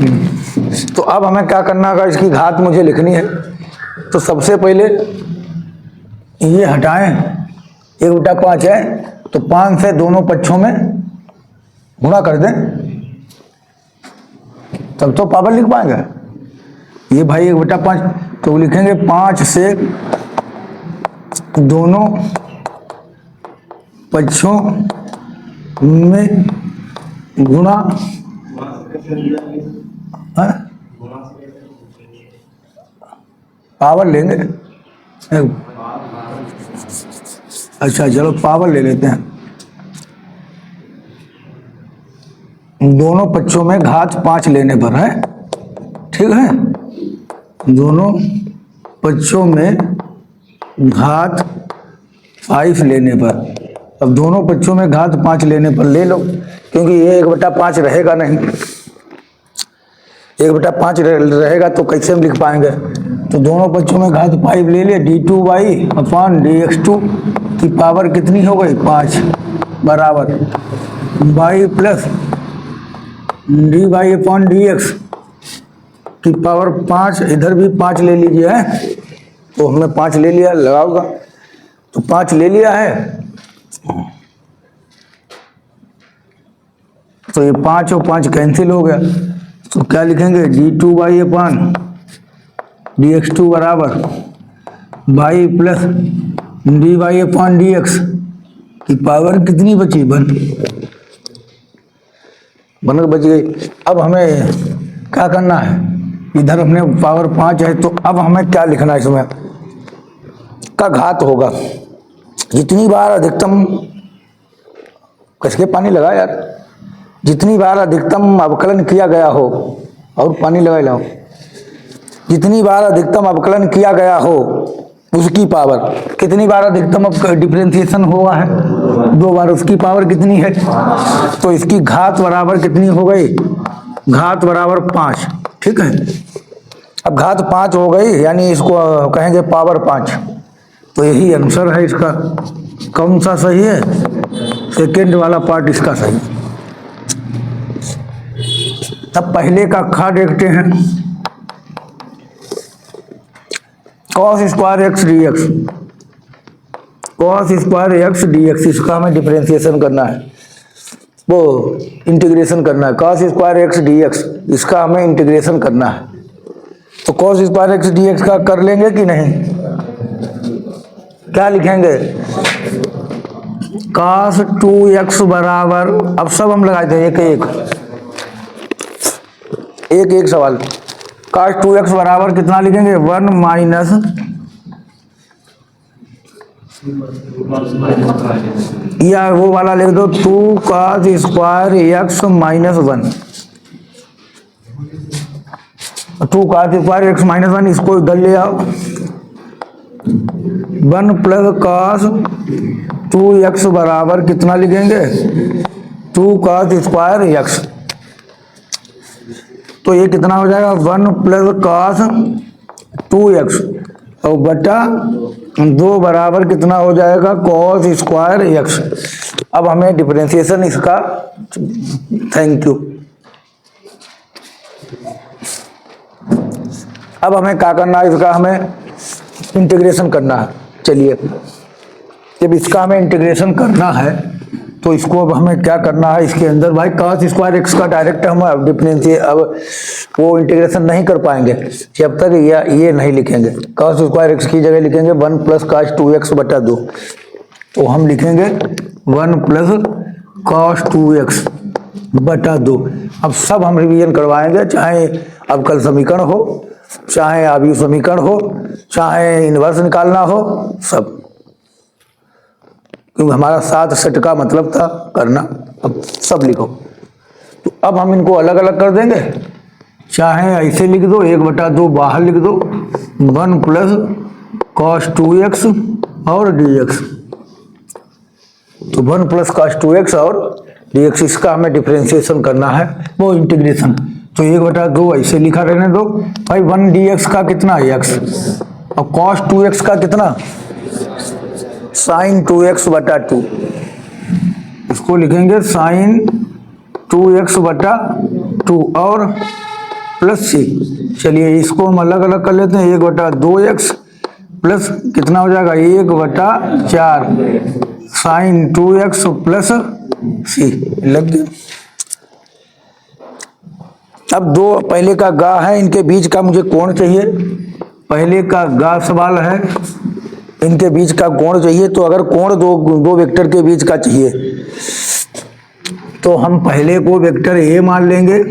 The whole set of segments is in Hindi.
तो अब हमें क्या करना होगा, इसकी घात मुझे लिखनी है। तो सबसे पहले ये हटाएं, 1/5 है तो 5 से दोनों पक्षों में गुणा कर दें, तब तो पावर लिख पाएंगे। ये भाई 1/5 तो लिखेंगे 5 से दोनों पक्षों में गुणा, पावर लेंगे। अच्छा चलो पावर ले लेते हैं। दोनों पक्षों में घात 5 लेने पर है, ठीक है। दोनों पक्षों में घात 5 लेने पर, अब दोनों पक्षों में घात 5 लेने पर ले लो, क्योंकि ये 1/5 रहेगा नहीं। 1/5 रहेगा तो कैसे हम लिख पाएंगे। तो दोनों पक्षों में घात 5 ले लिए, d2y/dx2 की पावर कितनी हो गई 5 बराबर y प्लस dy/dx की पावर 5, इधर भी 5 ले लीजिए है। तो हमने 5 ले लिया, लगाओगा तो 5 ले लिया है। तो ये 5 और 5 कैंसिल हो गया, तो क्या लिखेंगे d2y/dx2 बराबर y प्लस dy/dx की पावर कितनी बची 1 बच गई। अब हमें क्या करना है, इधर हमने पावर 5 है, तो अब हमें क्या लिखना है, इसमें का घात होगा। जितनी बार अधिकतम, किसके पानी लगा यार, जितनी बार अधिकतम अवकलन किया गया हो, और पानी लगा लाओ, जितनी बार अधिकतम अवकलन किया गया हो उसकी पावर, कितनी बार अधिकतम डिफरेंशिएशन हुआ है 2 बार, उसकी पावर कितनी है। तो इसकी घात बराबर कितनी हो गई, घात बराबर 5, ठीक है। अब घात 5 हो गई, यानी इसको कहेंगे पावर 5। तो यही आंसर है इसका। कौन सा सही है, सेकेंड वाला पार्ट इसका सही। तब पहले का खा देखते हैं, cos square x dx, cos square x dx, इसका हमें डिफरेंशिएशन करना है, वो इंटीग्रेशन करना है। cos स्क्वायर x dx, इसका हमें इंटीग्रेशन करना है। तो cos स्क्वायर x dx का कर लेंगे कि नहीं, क्या लिखेंगे, cos 2x बराबर, अब सब हम लगाए थे एक सवाल। cos 2x बराबर कितना लिखेंगे, 1 माइनस, या वो वाला लिख दो 2 cos square x minus 1, 2 cos square x minus 1, इसको इधर ले आओ, 1 प्लस cos 2x बराबर कितना लिखेंगे, 2 cos स्क्वायर x। तो ये कितना हो जाएगा, 1 प्लस cos 2x और बटा 2 बराबर कितना हो जाएगा, cos स्क्वायर x। अब हमें डिफरेंशिएशन इसका, थैंक यू। अब हमें क्या करना है, इसका हमें इंटीग्रेशन करना है। चलिए, जब इसका हमें इंटीग्रेशन करना है तो इसको अब हमें क्या करना है, इसके अंदर भाई cos स्क्वायर x का डायरेक्ट हम डिफरेंशिएट, अब वो इंटीग्रेशन नहीं कर पाएंगे जब तक ये नहीं लिखेंगे। cos स्क्वायर x की जगह लिखेंगे 1 प्लस cos 2x बटा 2। तो हम लिखेंगे 1 प्लस cos 2x बटा 2। अब सब हम रिवीजन करवाएंगे, चाहे अवकल समीकरण हो, चाहे आव्यूह समीकरण हो, चाहे इनवर्स निकालना हो, सब, क्योंकि हमारा 7 सेट का मतलब था करना। अब सब लिखो। तो अब हम इनको अलग अलग कर देंगे, चाहे ऐसे लिख दो, 1/2 बाहर लिख दो, 1 प्लस cos 2x और dx। तो 1 प्लस cos 2x और dx, इसका हमें डिफरेंशिएशन करना है, वो इंटीग्रेशन। तो 1/2 ऐसे लिखा रहने दो भाई, 1 dx का कितना x, और cos 2x का कितना, sin 2x बटा 2, इसको लिखेंगे sin 2x बटा 2, और प्लस सी। चलिए इसको हम अलग अलग कर लेते हैं, 1/2x प्लस कितना हो जाएगा 1/4 साइन 2x प्लस सी। लग गया। अब दो पहले का गा है, इनके बीच का मुझे कोण चाहिए। पहले का गा सवाल है, इनके बीच का कोण चाहिए। तो अगर कोण दो वेक्टर के बीच का चाहिए तो हम पहले को वेक्टर ए मान लेंगे।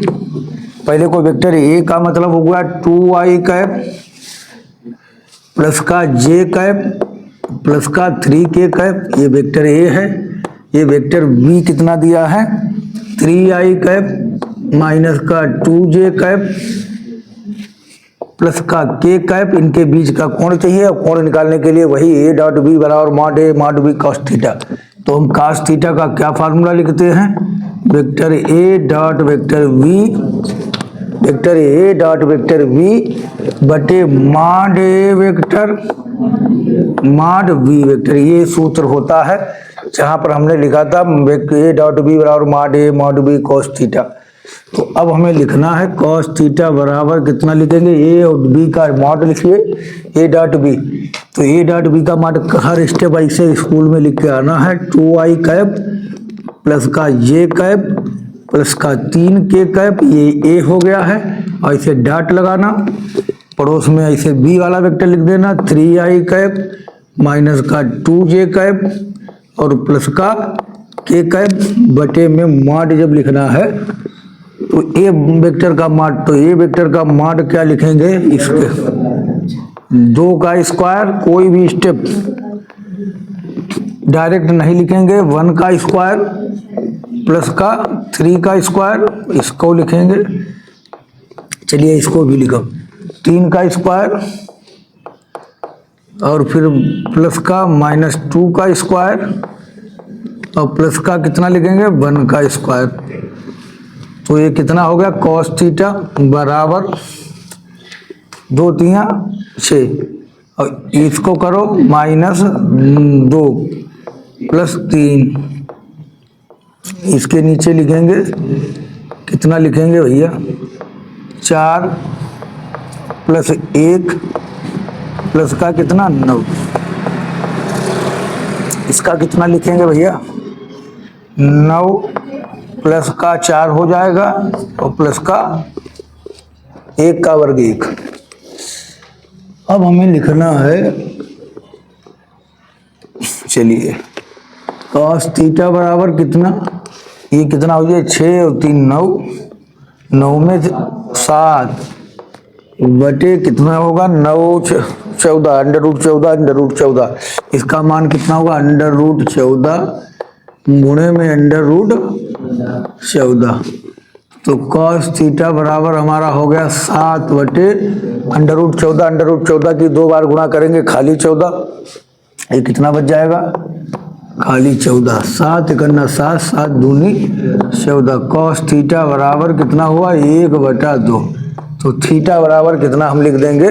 पहले को वेक्टर ए का मतलब हो गया 2i कैप प्लस का j कैप प्लस का 3k कैप, ये वेक्टर ए है। ये वेक्टर बी कितना दिया है 3i कैप माइनस का 2j कैप प्लस का k कैप। इनके बीच का कोण चाहिए। और कोण निकालने के लिए वही a डॉट बी बराबर mod a mod B cos theta. तो हम कॉस थीटा का क्या फार्मूला लिखते हैं, vector a dot vector v बटे mod a vector mod b vector. ये सूत्र होता है जहां पर हमने लिखा था a डॉट b बराबर mod a mod b cos theta. तो अब हमें लिखना है कॉस थीटा बराबर कितना लिखेंगे, a और b का मॉड लिखिए a डॉट b। तो a डॉट b का मॉड हर स्टेप ऐसे स्कूल में लिख के आना है 2i कैप प्लस का j कैप प्लस का 3k कैप, ये a हो गया है। और इसे डॉट लगाना, पड़ोस में ऐसे b वाला वेक्टर लिख देना 3i कैप माइनस का 2j कैप और प्लस का k कैप बटे में मॉड जब लिखना है तो ए वेक्टर का मॉड, तो ए वेक्टर का मॉड क्या लिखेंगे, इसके 2 का स्क्वायर, कोई भी स्टेप डायरेक्ट नहीं लिखेंगे, 1 का स्क्वायर प्लस का 3 का स्क्वायर, इसको लिखेंगे। चलिए इसको भी लिखो 3 का स्क्वायर और फिर प्लस का माइनस 2 का स्क्वायर और प्लस का कितना लिखेंगे 1 का स्क्वायर। तो ये कितना हो गया कॉस थीटा बराबर 2 3 6 और इसको करो -2 प्लस 3, इसके नीचे लिखेंगे कितना लिखेंगे भैया 4 प्लस 1 प्लस का कितना 9, इसका कितना लिखेंगे भैया 9 प्लस का 4 हो जाएगा और प्लस का 1 का वर्ग 1। अब हमें लिखना है, चलिए कॉस थीटा बराबर कितना, ये कितना हो जाए 6 और 3 9, 9 में 7 बटे कितना होगा 9 14 अंडर रूट 14 इसका मान कितना होगा √14 गुणे में √14। तो कॉस थीटा बराबर हमारा हो गया 7 बटे √14 की 2 बार गुणा करेंगे खाली 14, ये कितना बच जाएगा खाली 14, 7 × 7 7 दूनी 14। कॉस थीटा बराबर कितना हुआ 1/2। तो थीटा बराबर कितना हम लिख देंगे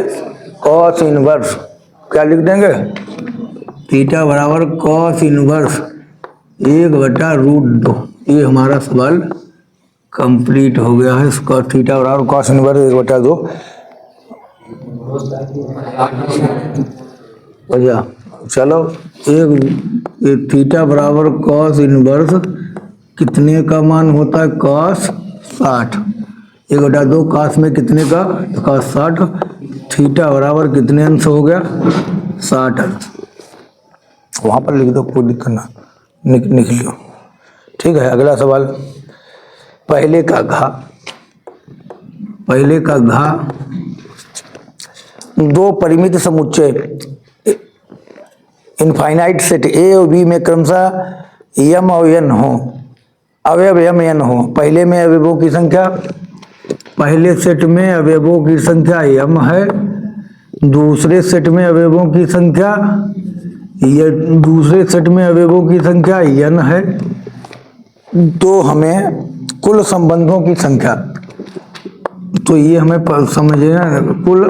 कॉस इनवर्स, क्या लिख देंगे थीटा बराबर कॉस इनवर्स 1/√2। ये हमारा सवाल कंप्लीट हो गया है। इसका थीटा बराबर कॉस इनवर्स 1/2। बढ़िया, चलो ये थीटा बराबर कॉस इनवर्स कितने का मान होता है कॉस 60, 1/2 कॉस में कितने का कॉस 60, थीटा बराबर कितने अंश हो गया 60 अंश। वहाँ पर लिख दो, कोई दिक्कत ना, लिख लो। ठीक है, अगला सवाल पहले का घा दो परिमित समुच्चय इनफाइनाइट सेट ए और बी में क्रमशः यम और एन हो, अवयव यम एन हो। पहले में अवयवों की संख्या, पहले सेट में अवयवों की संख्या यम है, दूसरे सेट में अवयवों की संख्या दूसरे सेट में अवयवों की संख्या n है। तो हमें कुल संबंधों की संख्या, तो ये हमें समझना है, कुल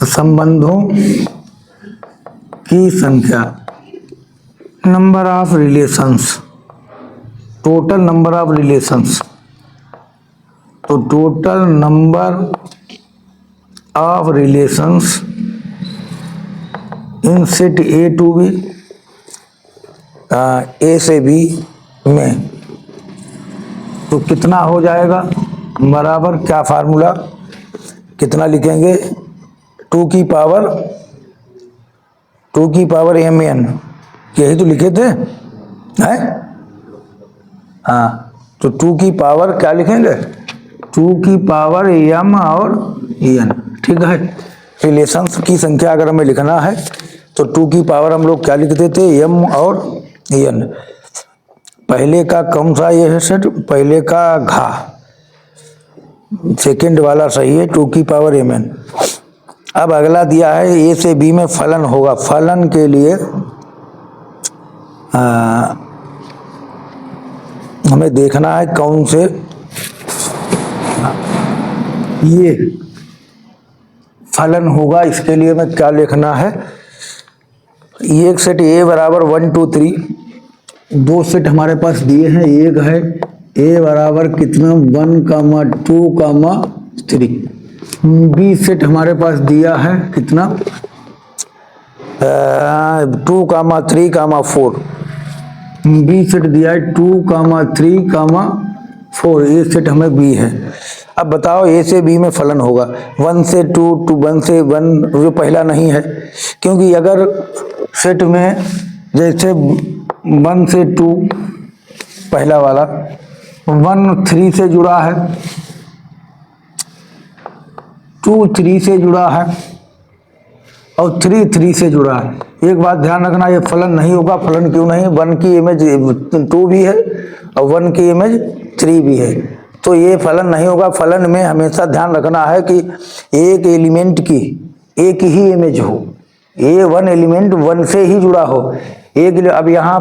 संबंधों की संख्या, number of relations, total number of relations तो total number of relations in set A to B, A से बी में, तो कितना हो जाएगा बराबर क्या फार्मूला, कितना लिखेंगे, 2 की पावर mn, यही तो लिखे थे हैं। हाँ, तो 2 की पावर क्या लिखेंगे, 2 की पावर m और n, ठीक है। रिलेशंस की संख्या अगर हमें लिखना है तो 2 की पावर हम लोग क्या लिखते थे, m और n। पहले का कौन सा ये है सेट, पहले का घा, सेकंड वाला सही है, 2 की पावर mn। अब अगला दिया है ए से बी में फलन होगा, फलन के लिए हमें देखना है कौन से, ये फलन होगा, इसके लिए हमें क्या लिखना है, ये एक सेट ए बराबर 1 2 3, 2 सेट हमारे पास दिए हैं, एक है ए बराबर कितना 1 2 3, बी सेट हमारे पास दिया है कितना 2 3 4, बी सेट दिया है 2 3 4, ये सेट हमें बी है। अब बताओ ए से बी में फलन होगा 1 से 2, 1 से 1 जो पहला नहीं है, क्योंकि अगर सेट में जैसे 1 से 2 पहला वाला 1 3 से जुड़ा है, 2 3 से जुड़ा है और 3 3 से जुड़ा है। एक बात ध्यान रखना, ये फलन नहीं होगा। फलन क्यों नहीं, 1 की इमेज 2 भी है और 1 की इमेज 3 भी है, तो ये फलन नहीं होगा। फलन में हमेशा ध्यान रखना है कि एक एलिमेंट की एक ही इमेज हो, ये 1 एलिमेंट 1 से ही जुड़ा हो एक। अब यहाँ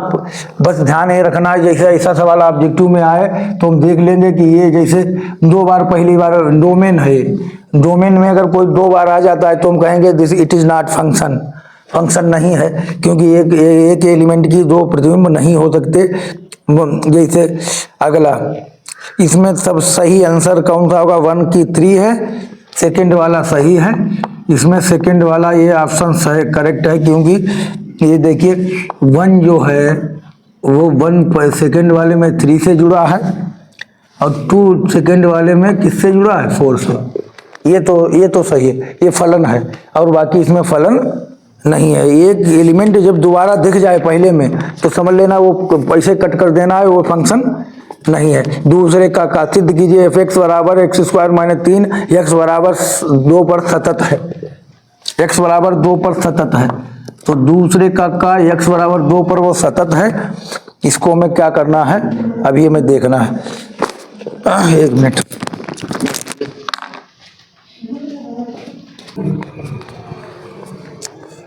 बस ध्यान ये रखना है, जैसे ऐसा सवाल ऑब्जेक्टिव में आए तो हम देख लेंगे कि ये जैसे 2 बार, पहली बार डोमेन है, डोमेन में अगर कोई 2 बार आ जाता है तो हम कहेंगे this it is not function, function नहीं है, क्योंकि एक एलिमेंट की 2 प्रतिबिंब नहीं हो सकते। जैसे अगला, इसमें सब सही आंसर कौन सा होगा, 1 की 3 है, सेकंड वाला सही है, इसमें सेकंड वाला ये ऑप्शन सही करेक्ट है, क्योंकि ये देखिए 1 जो है वो 1 सेकंड वाले में 3 से जुड़ा है और 2 सेकंड वाले में किससे जुड़ा है, 4 से। ये तो सही है, ये फलन है, और बाकी इसमें फलन नहीं है। एक एलिमेंट जब दोबारा दिख जाए पहले में तो समझ लेना वो पैसे कट कर देना है, वो फंक्शन नहीं है। दूसरे का सिद्ध कीजिए, f(x) बराबर x² - 3 x बराबर 2 पर सतत है, x बराबर 2 पर सतत है, तो दूसरे का x बराबर 2 पर वो सतत है। इसको हमें क्या करना है, अभी हमें देखना है, 1 मिनट।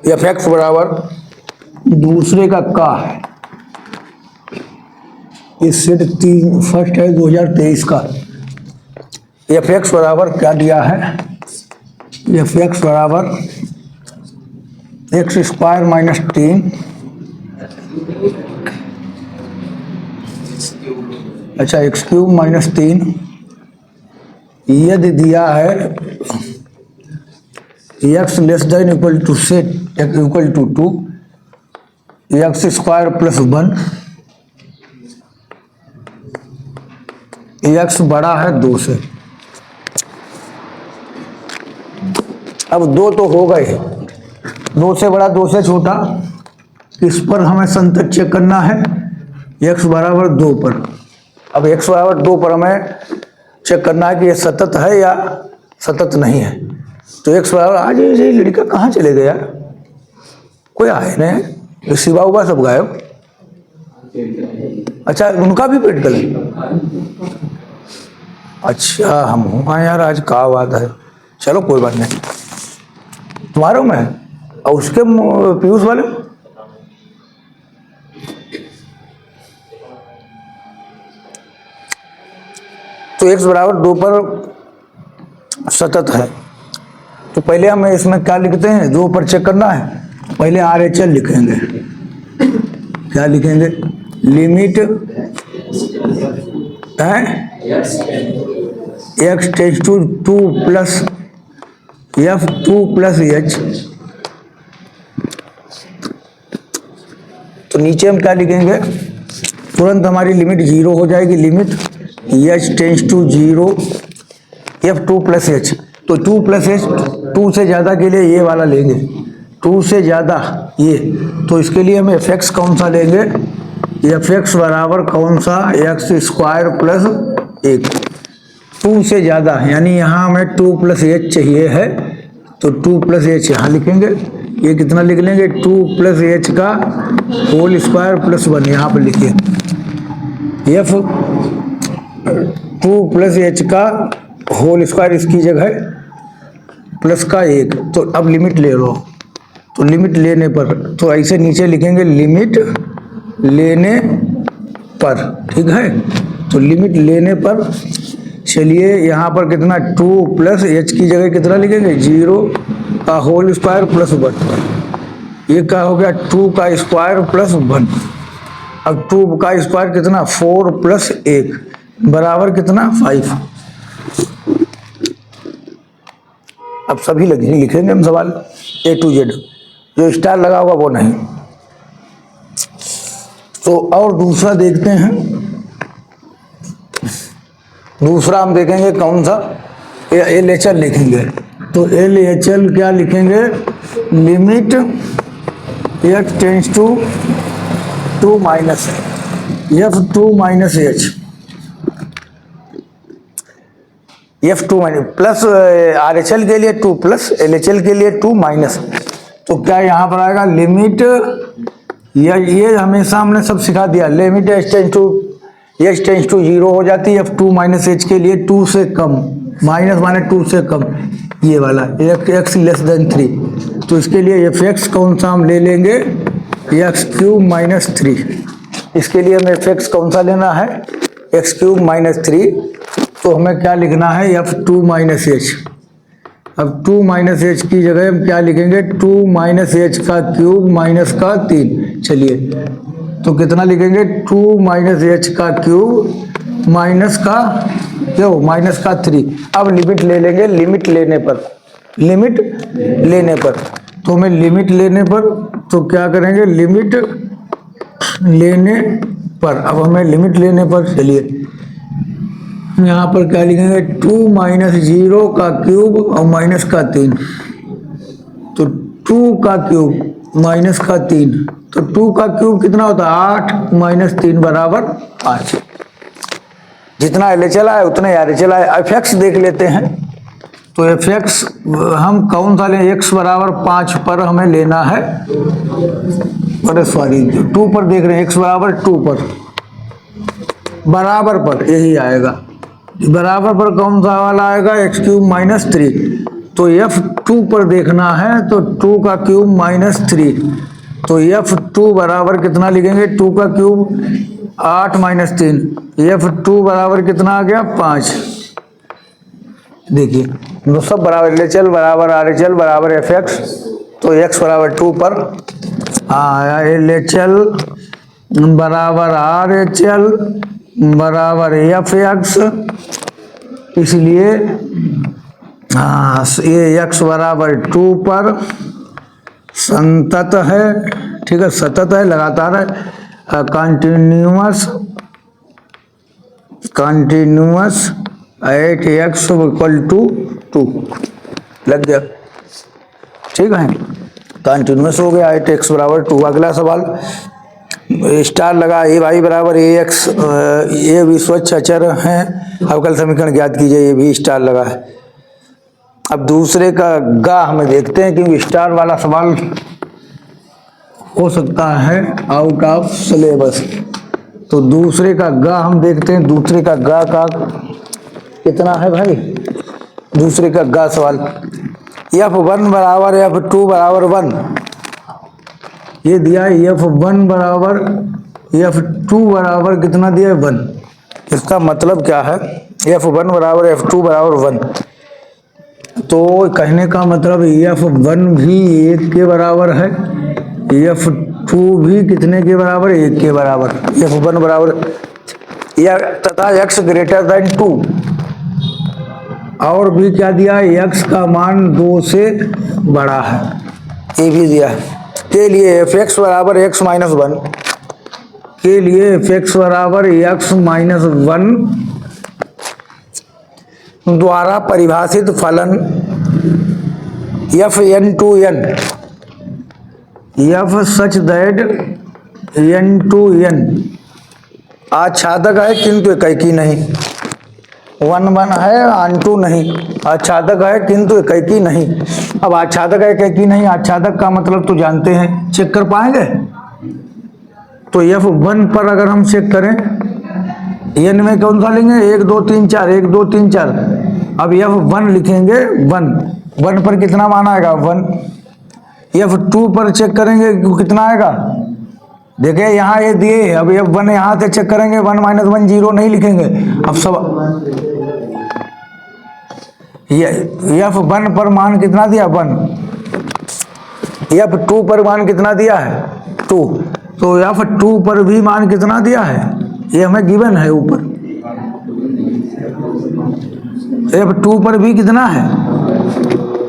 f(x) बराबर दूसरे का है, इस सेट 3 फर्स्ट है 2023 का। f(x) बराबर क्या दिया है, f(x) बराबर x² - 3, अच्छा x³ - 3, यदि दिया है x <= set x = 2, x² + 1, x बड़ा है 2 से। अब 2 तो हो गए, 2 से बड़ा 2 से छोटा, इस पर हमें संतत चेक करना है x बराबर 2 पर। अब x बराबर 2 पर हमें चेक करना है कि ये सतत है या सतत नहीं है। तो x बराबर, आज ये लड़का कहाँ चले गया, कोई आए नहीं, शिवा हुआ सब गायब। अच्छा, उनका भी प्रैक्टिकल है, अच्छा हम हूँ यार, आज का बात है, चलो कोई बात नहीं। तुम्हारे में और उसके पीयूष वाले, तो x बराबर 2 पर सतत है, तो पहले हमें इसमें क्या लिखते हैं, 2 पर चेक करना है, पहले RHL लिखेंगे। क्या लिखेंगे, लिमिट है x tends to 2 plus F 2 plus H, तो नीचे हम क्या लिखेंगे, तुरंत हमारी लिमिट जीरो हो जाएगी, limit H tends to zero F 2 plus H. तो 2 प्लस एच 2 से ज़्यादा के लिए ये वाला लेंगे, 2 से ज़्यादा ये, तो इसके लिए हम एफ एक्स कौन सा लेंगे, एफ एक्स बराबर कौन सा, एक्स स्क्वायर प्लस 1, 2 से ज़्यादा, यानी यहाँ हमें 2 प्लस एच चाहिए है, तो 2 प्लस एच यहाँ लिखेंगे, ये कितना लिख लेंगे, 2 प्लस एच का होल स्क्वायर प्लस 1 यहाँ पर लिखिए, एफ 2 प्लस एच का होल स्क्वायर इसकी जगह प्लस का 1, तो अब लिमिट ले लो, तो लिमिट लेने पर, तो ऐसे नीचे लिखेंगे लिमिट लेने पर, ठीक है, तो लिमिट लेने पर, चलिए यहाँ पर कितना 2 प्लस एच की जगह कितना लिखेंगे, 0 का होल स्क्वायर प्लस 1, ये क्या हो गया 2 का स्क्वायर प्लस 1, अब 2 का स्क्वायर कितना 4 प्लस 1 बराबर कितना 5। अब सभी लिखेंगे हम सवाल A to Z, जो स्टार लगा होगा वो नहीं। तो और दूसरा देखते हैं, दूसरा हम देखेंगे कौन सा, LHL लिखेंगे, तो LHL क्या लिखेंगे, limit x tends to 2 minus F 2 minus H, F 2 minus plus RHL के लिए 2 प्लस LHL के लिए 2 माइनस, तो क्या यहाँ पर आएगा लिमिट, ये हमेशा हमने सब सिखा दिया, लिमिट एच टेंस टू 0 हो जाती है, f2 माइनस एच के लिए 2 से कम, माइनस माने 2 से कम, ये वाला x लेस देन 3, तो इसके लिए एफ एक्स कौन सा हम ले लेंगे, एक्स क्यूब माइनस 3, इसके लिए हमें एफ एक्स कौन सा लेना है, एक्स क्यूब माइनस 3, तो हमें क्या लिखना है f2 माइनस एच, अब 2 माइनस एच की जगह हम क्या लिखेंगे, 2 माइनस एच का क्यूब माइनस का 3, चलिए तो कितना लिखेंगे 2 माइनस एच का क्यूब माइनस का क्यों माइनस का 3। अब लिमिट ले लेंगे, लिमिट लेने पर, लिमिट लेने पर, तो हमें लिमिट लेने पर, तो क्या करेंगे लिमिट लेने पर, अब हमें लिमिट लेने पर, चलिए यहाँ पर क्या लिखेंगे 2 माइनस 0 का क्यूब और माइनस का 3, तो 2 का क्यूब माइनस का 3, तो 2 का क्यूब कितना होता है 8 माइनस 3 बराबर 5, जितना LHL आया उतना RHL आया। एफ एक्स देख लेते हैं, तो एफ एक्स हम कौन सा लें, x बराबर 5 पर हमें लेना है, अरे सॉरी 2 पर देख रहे हैं, x बराबर 2 पर, बराबर पर यही आएगा, बराबर पर कौन सा वाला आएगा एक्स क्यूब माइनस 3, तो f2 पर देखना है, तो 2 का क्यूब माइनस 3, तो f2 बराबर कितना लिखेंगे, 2 का क्यूब 8 माइनस 3, f2 बराबर कितना आ गया 5, देखिए तो सब बराबर, LHL बराबर RHL बराबर fx, तो x बराबर 2 पर आया, LHL बराबर RHL बराबर fx, इसलिए ये x बराबर 2 पर संतत है, ठीक है, सतत है, लगातार है, continuous at x equal to 2, लग गया, ठीक है, कंटिन्यूअस हो गया एट x बराबर 2। अगला सवाल स्टार लगा, ए वाई बराबर ए एक्स, ये भी स्वच्छ अचर हैं, अवकल समीकरण ज्ञात कीजिए, ये भी स्टार लगा है। अब दूसरे का गा हमें देखते हैं, क्योंकि स्टार वाला सवाल हो सकता है आउट ऑफ सिलेबस, तो दूसरे का गा हम देखते हैं, दूसरे का गा का कितना है भाई, दूसरे का गा सवाल, f1 बराबर f2 बराबर 1, ये दिया है f1 बराबर f2 बराबर कितना दिया है 1, इसका मतलब क्या है, f1 बराबर f2 बराबर 1, तो कहने का मतलब f1 भी 1 के बराबर है, f2 भी कितने के बराबर, 1 के बराबर, f1 बराबर या तथा x ग्रेटर देन 2, और भी क्या दिया है, x का मान 2 से बड़ा है, ये भी दिया है। के लिए एफ एक्स बराबर एक्स माइनस वन, के लिए एफ एक्स बराबर एक्स माइनस वन द्वारा परिभाषित फलन F N to N, F such that N to N आच्छादक है किंतु एकैकी नहीं, 1 1 है आंटू नहीं, आच्छादक है किंतु एकैकी नहीं। अब आच्छादक है एकैकी नहीं, आच्छादक का मतलब तो जानते हैं, चेक कर पाएंगे? तो F1 पर अगर हम चेक करें, n में कौन सा लेंगे, 1 2 3 4, 1 2 3 4। अब F1 लिखेंगे 1, 1 पर कितना मान आएगा 1। F2 पर चेक करेंगे कितना आएगा, देखिए यहाँ ये दिए, अब F1 यहाँ से चेक करेंगे 1 माइनस 1 0 नहीं लिखेंगे। अब सब F1 पर मान कितना दिया 1, F2 पर मान कितना दिया है 2, तो F2 पर भी मान कितना दिया है, ये हमें गिवन है ऊपर। F2 पर भी कितना है,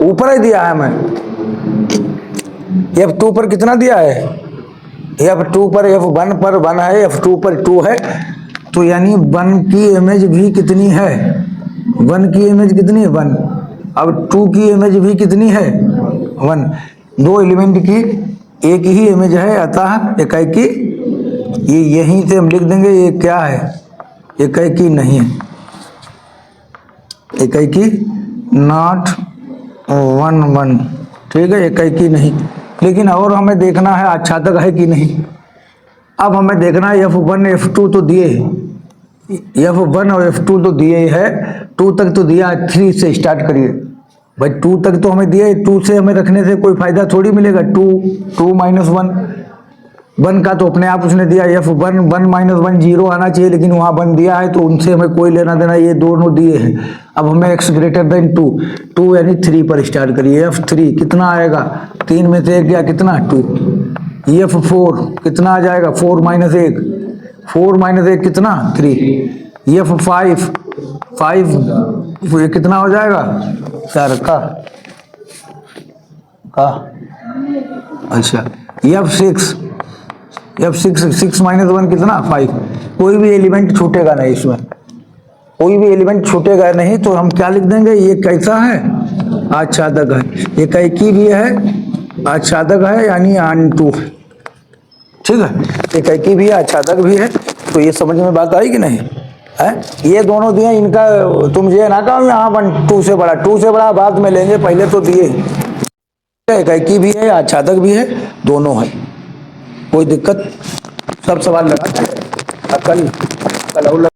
ऊपर ही दिया है हमें। F2 पर कितना दिया है, F2 पर F1 पर 1 है, F2 पर 2 है, तो यानी 1 की इमेज भी कितनी है, 1 की इमेज कितनी है 1। अब 2 की इमेज भी कितनी है 1, दो एलिमेंट की एक ही इमेज है, अतः एकैकी। ये यहीं से हम लिख देंगे ये क्या है, एकैकी नहीं है, एकैकी नॉट 1 1, ठीक है, एकैकी नहीं। लेकिन और हमें देखना है आच्छादक है कि नहीं। अब हमें देखना है F1 F2 तो दिए, F1 और F2 तो दिए है, 2 तक तो दिया, 3 से स्टार्ट करिए भाई, 2 तक तो हमें दिए, 2 से हमें रखने से कोई फायदा थोड़ी मिलेगा। 2 माइनस 1 का तो अपने आप उसने दिया, F1 1 माइनस 1 0 आना चाहिए, लेकिन वहाँ 1 दिया है तो उनसे हमें कोई लेना देना, ये दोनों दिए हैं। अब हमें x ग्रेटर देन 2 यानी 3 पर स्टार्ट करिए। F3 कितना आएगा, 3 में से 1 गया कितना 2। F4 कितना आ जाएगा, 4 माइनस 1, 4 माइनस 1 कितना 3। F5 ये कितना हो जाएगा 4 का अच्छा। F6 6 माइनस 1 कितना 5। कोई भी एलिमेंट छूटेगा नहीं इसमें, कोई भी एलिमेंट छूटेगा नहीं, तो हम क्या लिख देंगे, ये कैसा है, आच्छादक है। एकैकी भी है, आच्छादक है, यानी आंटू, ठीक है, एकैकी भी है, आच्छादक भी है। तो ये समझ में बात आई कि नहीं है। ये दोनों दिए, इनका तुम ये ना कहो यहाँ 1 2 से बड़ा, 2 से बड़ा बाद में लेंगे, पहले तो दिए। एकैकी भी है, आच्छादक भी है, दोनों है, कोई दिक्कत। सब सवाल लगा, कल और